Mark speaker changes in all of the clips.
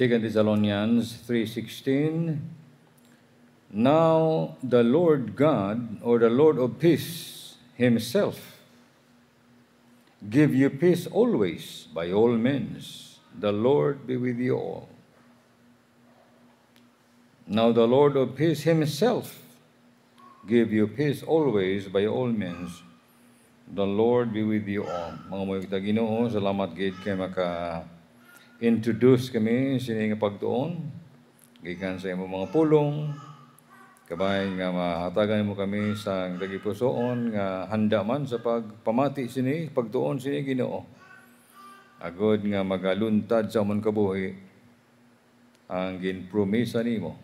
Speaker 1: 2 Thessalonians 3:16, now the Lord God, or the Lord of peace himself, give you peace always by all means. The Lord be with you all. Now the Lord of peace himself give you peace always by all means. The Lord be with you all. Mga mga kita Ginoo, salamat gid kay maka-introduce kami sining pagtuon. Gikan sa imong mga pulong. Kabay nga mahatagan mo kami sa dagipusoon nga handa man sa pagpamati sini, pagtuon sini Ginoo. Agod nga magaluntad sa amon kabuhi ang ginpromisa nimo.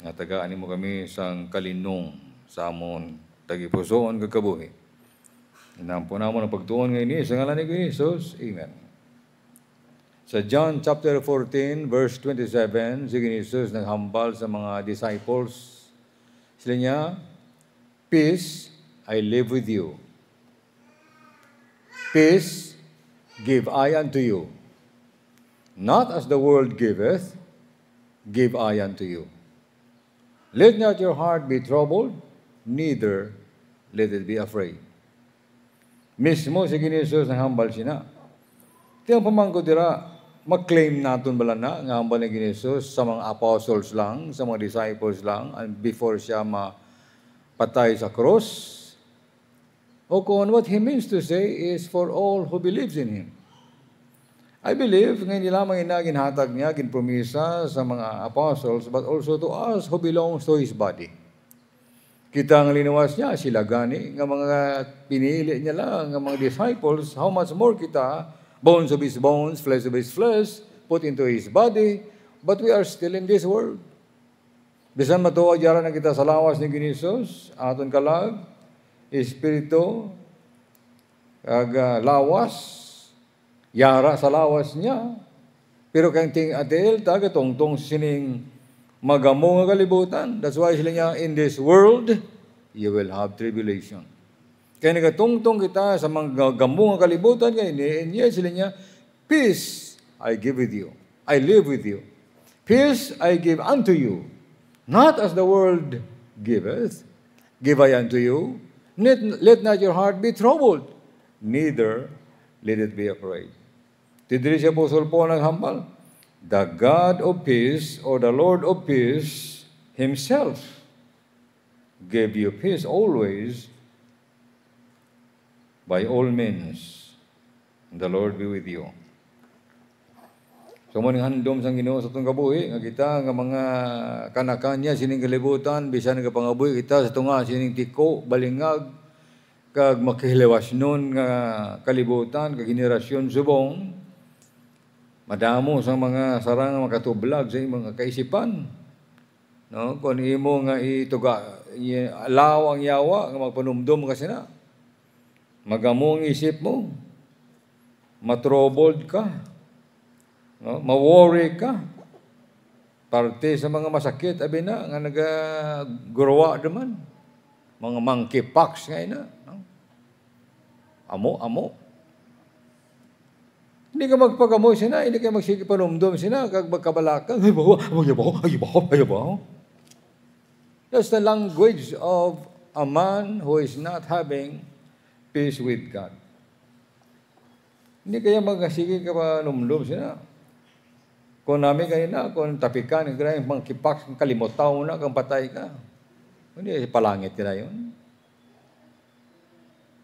Speaker 1: Nga tagaan nimo kami sang kalinong sa amon dagipusoon kagabuhi. Inampo namon ang pagtuon ngayon sa ngalan ni Jesus. Amen. Sa John chapter 14 verse 27, si Jesus naghambal sa mga disciples. Sila niya, peace I live with you. Peace give I unto you. Not as the world giveth, give I unto you. Let not your heart be troubled, neither let it be afraid. Mismo si Jesus naghambal siya. Tiyang pamangko dira, mag-claim natin bala na nga hambal ni Jesus sa mga apostles lang, sa mga disciples lang, and before siya mapatay sa cross. O kung what he means to say is for all who believes in him. I believe ngayon lamang ginhatag niya, ginpromisa sa mga apostles, but also to us who belongs to his body. Kita ang linuwas niya, sila gani, nga mga pinili niya lang, nga mga disciples, how much more kita, bones of his bones, flesh of his flesh, put into his body, but we are still in this world. Bisan matuwa diyara na kita sa lawas ni Jesus, aton kalag, espiritu, lawas, yara sa lawas niya. Pero kang ting atel, taga tongtong sining magamo nga kalibutan. That's why sila niya, in this world, you will have tribulation. Kaya nagatungtong kita sa mga gamo nga kalibutan, kaya niya sila niya, peace I give with you. I live with you. Peace I give unto you. Not as the world giveth, give I unto you. Let not your heart be troubled, neither let it be afraid. Tidiri si Apostol Paul naghambal, the God of peace, or the Lord of peace, himself gave you peace always by all means. The Lord be with you. So maning handom sang Ginoo sa atong kabuhi nga kita nga mga kanakanya sining kalibutan bisan nga pangabuhi kita sa tunga sining tiko balingag kag makahiliwas nun nga kalibutan kag henerasyon subong. Madamo sa mga sarang makatublag sa imong kaisipan. No, kun imo nga ituga alaw ang yawa nga magpanumdum kasi na. Magamong isip mo. Matroubled ka. No, ma-worry ka. Parte sa mga masakit abi na nga nagagurwa naman. Mga monkeypox nga ina. No? Amo. Hindi ka magpagamoy sina, hindi ka magsikipanumdum sina, kag magkabalakang, ayabaw. That's the language of a man who is not having peace with God. Hindi kaya magsikipanumdum sina. Kung namin kayo na, kung tapikan, mga kipak, kalimutaw na, kung patay ka. Hindi, palangit ka na yun.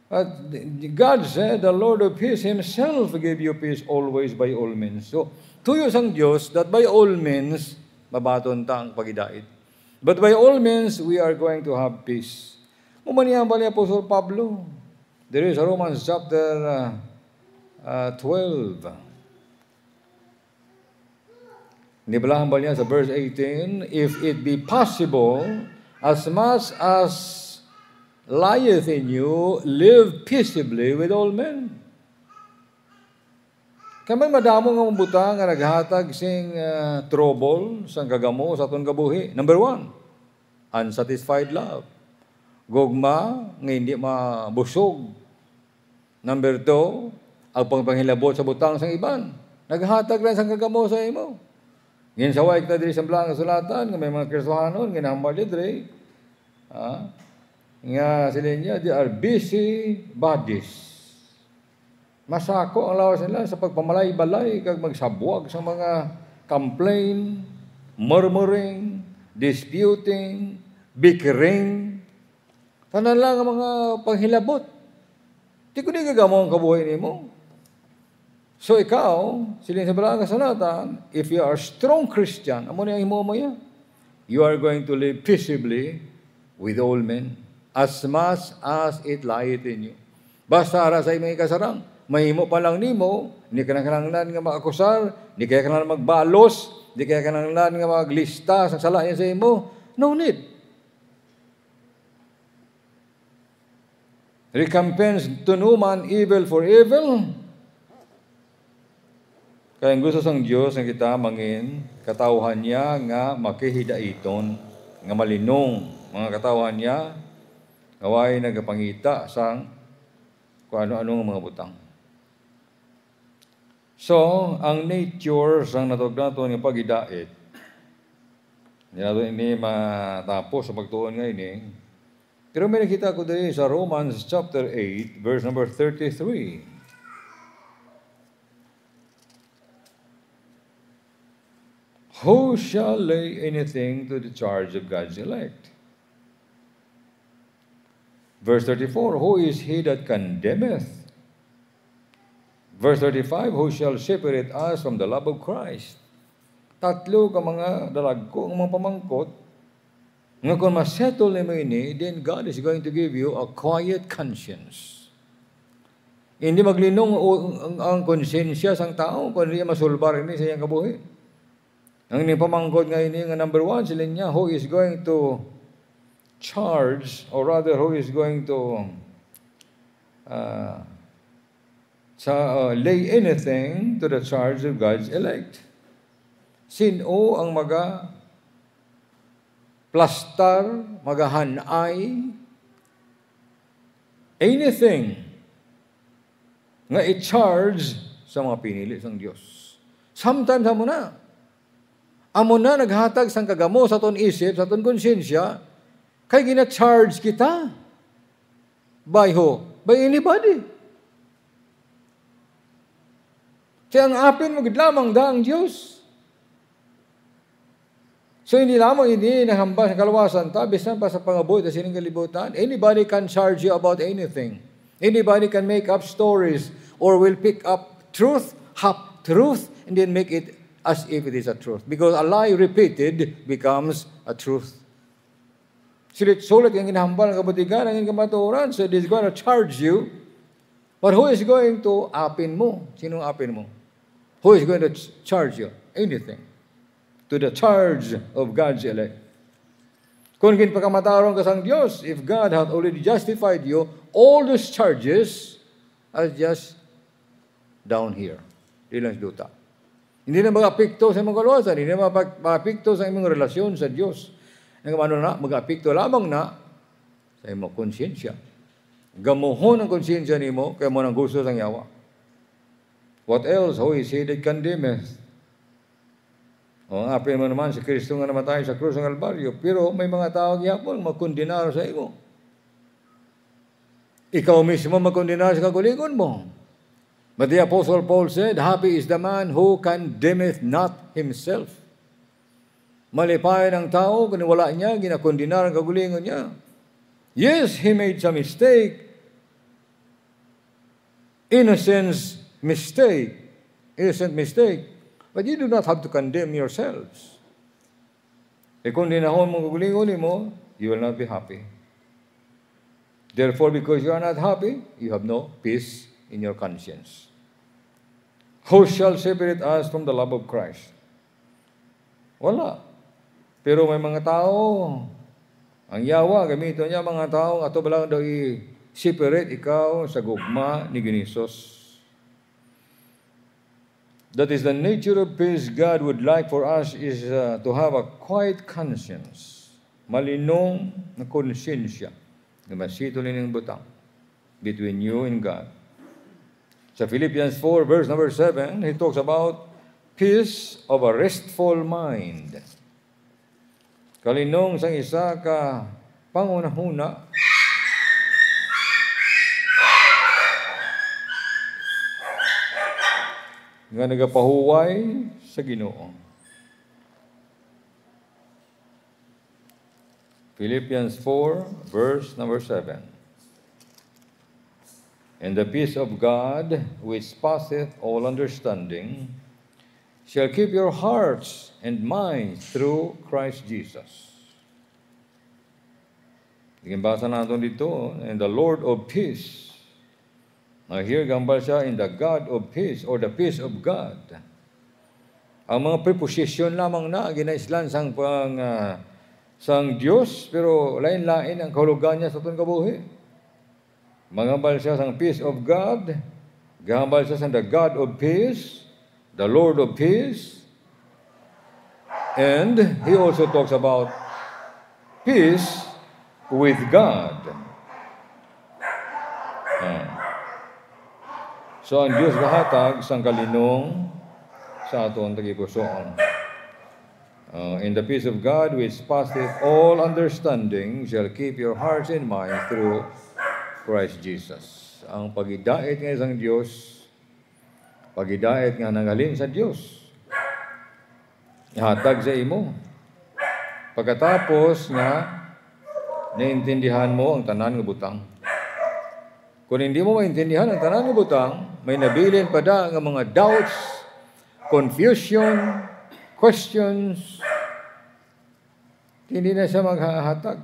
Speaker 1: But God said, the Lord of peace himself gave you peace always by all means. So, tuyo sang Diyos that by all means, mabaton ta ang pagidait. But by all means, we are going to have peace. Umanihan ba ni Apostol Pablo? There is a Romans chapter 12. Nibalahan ba niya sa verse 18, if it be possible, as much as lieth in you, live peaceably with all men. Kamay madamo nga mabuta nga naghatag sing trouble sang kagamo sa aton kabuhi. Number 1, unsatisfied love. Gugma nga hindi mabusog. Number 2, ang pangpanghilabot sa butang sang iban. Naghatag lang sang kagamo sa imo. Ngayon sa wike na diri sa blang sulatan, nga may mga Kristohanon, nga nahambal diri, nga sila niya, they are busy bodies. Masako ang lawas nila sa pagpamalay-balay, kag magsabwag sa mga complain, murmuring, disputing, bickering. Tanan lang ang mga panghilabot. Di ko di gagamo ang kabuhay ni mo. So ikaw, silin sa balang kasalatan, if you are a strong Christian, amo na yung himumaya, you are going to live peaceably with all men, as much as it lieth in you. Basta ara sa imong ikasarang, mahimo pa lang nimo, hindi ka na kinahanglan nga mag-akusar, hindi ka kinahanglan magbalos, hindi ka kinahanglan nga maglista sa sala niya sa imo. No need. Recompense to no man evil for evil. Kaya ang gusto sang Diyos nga kita mangin, katawhan niya nga makihidaiton, nga malinong mga katawhan niya, kaway nagapangita sang kung ano-ano mga butang. So, ang nature sang natugnaton nga pagidait, ini matapos sa pagtuon nga ini. Pero may nakita ko dito sa Romans chapter 8, verse number 33. Who shall lay anything to the charge of God's elect? Verse 34, who is he that condemneth? Verse 35, who shall separate us from the love of Christ? Tatlo ka mga dalagko, ang mga pamangkot, nga kung masettle na mo ini, then God is going to give you a quiet conscience. Hindi maglinong ang konsensya sang tao, kung hindi masulbar ini sa iyang kabuhi. Ang ini pamangkot nga ini, nga number 1, sila niya, who is going to charge, or rather, who is going to lay anything to the charge of God's elect. Sino ang plastar, magahanay, anything nga i-charge sa mga pinili sang Diyos. Sometimes amo na naghatag sang kagamo sa ton isip, sa ton konsensya, kay gina-charge kita. By who? By anybody. Kaya ang apin mo lamang daang Diyos. So hindi lamang hindi nahamba sa kalawasan ta, bisan pa sa pangabuhi sa sining kalibutan. Anybody can charge you about anything. Anybody can make up stories or will pick up truth, half truth, and then make it as if it is a truth. Because a lie repeated becomes a truth. Sulit-sulit yung hinahambal ng kabutigan, ang kamaturan, so it is going to charge you. But who is going to apin mo? Sinong apin mo? Who is going to charge you? Anything. To the charge of God's elect. Kung ginpakamataaron ka sang Diyos, if God hath already justified you, all those charges are just down here. Di lang duta. Hindi na mag-apekto sa mga kaluwasan, hindi na mag-apekto sa imong relasyon sa Diyos. Mag-apekto lamang na sa imong konsyensya. Gamuhon ang konsyensya nimo kaya mo nang gusto sang yawa. What else? Who is he that condemneth? O ang apin mo naman si Kristo nga namatay sa krus ng Kalbaryo, pero may mga tao gyapon magkondenar sa imo. Ikaw mismo magkondenar sa kagulingon mo. But the Apostle Paul said, happy is the man who condemneth not himself. Malipay ng tao kung wala niya, ginakondenar ang kagulingon niya. Yes, he made some mistake. Innocent mistake. But you do not have to condemn yourselves. E kung dinahon mong kagulingon mo, you will not be happy. Therefore, because you are not happy, you have no peace in your conscience. Who shall separate us from the love of Christ? Wala. Pero may mga tao, ang yawa, gamito niya mga tao, ato ba lang daw i-separate ikaw sa gugma ni Ginisos. That is the nature of peace God would like for us is to have a quiet conscience. Malinong na konsensya na masitulin ng butang between you and God. Sa Philippians 4 verse number 7, he talks about peace of a restful mind. Kalinong sang isa ka pangunahuna nga nagapahuway sa Ginoo. Philippians 4, verse number 7. And the peace of God, which passeth all understanding, shall keep your hearts and minds through Christ Jesus. Basa natin dito, and the Lord of peace. Now here, gambal siya, in the God of peace, or the peace of God. Ang mga preposition lamang na, ginaislan sang Diyos, pero lain-lain ang kahulugan niya sa itong kabuhi. Mangambal siya sang peace of God, gambal siya sang the God of peace, the Lord of peace, and he also talks about peace with God. So ang Diyos gahatag sang kalinong sa aton tagipusoon. In the peace of God, which passeth all understanding, shall keep your hearts and minds through Christ Jesus. Ang pagidait nga isang Diyos, pagidait nga nangalin sa Diyos, ihatag sa imo. Pagkatapos nga, naintindihan mo ang tanan nga butang. Kung hindi mo maintindihan ang tanan nga butang, may nabilin pa da nga mga doubts, confusion, questions, hindi na siya maghahatag.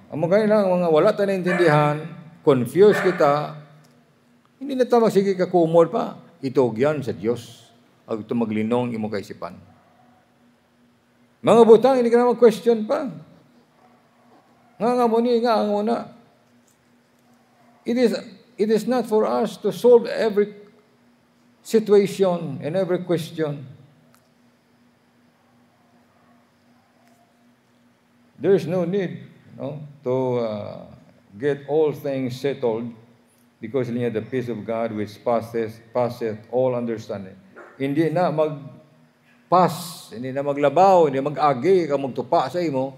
Speaker 1: Ang mga lang, mga wala tayo naintindihan, confused kita, hindi na tayo magsige kakumol pa. Itugyan sa Diyos. Ag ito maglinong imo kaisipan. Mga butang, hindi ka na mag-question pa. Nga muni, nga ang una. It is not for us to solve every situation and every question. There is no need to get all things settled because niya the peace of God which passeth all understanding. Hindi na mag-pass, hindi na maglabaw, hindi mag-agi, ka magtupa sa imo.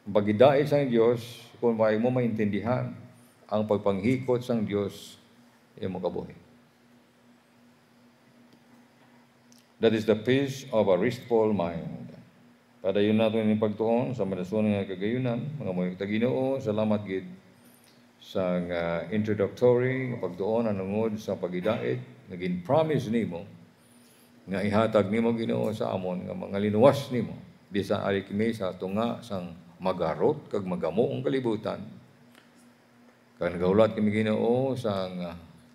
Speaker 1: Pagidait sang Diyos, kung may mo maintindihan ang pagpanghikot sang Diyos, imo kabuhi. That is the peace of a restful mind. Padayon natin yung pagtuon sa madason nga kagayunan, mga mga Ginoo, salamat gid sa introductory nga pagtuon anungod sa pagidait, naging promise nimo nga ihatag nimo Ginoo sa amon nga mga linuwas nimo bisan ali kami sa tunga sang magarot kag magamo ang kalibutan. Kag nagaulat kami Ginoo sa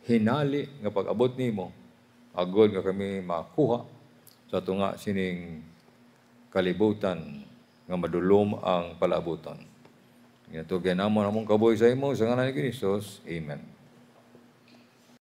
Speaker 1: hinali nga pag-abot nimo agod nga kami makuha sa tunga sining kalibutan nga madulom ang palabuton. Ito ganamo namong kabuhi sa imo sa ngalan ni Kristo. Amen.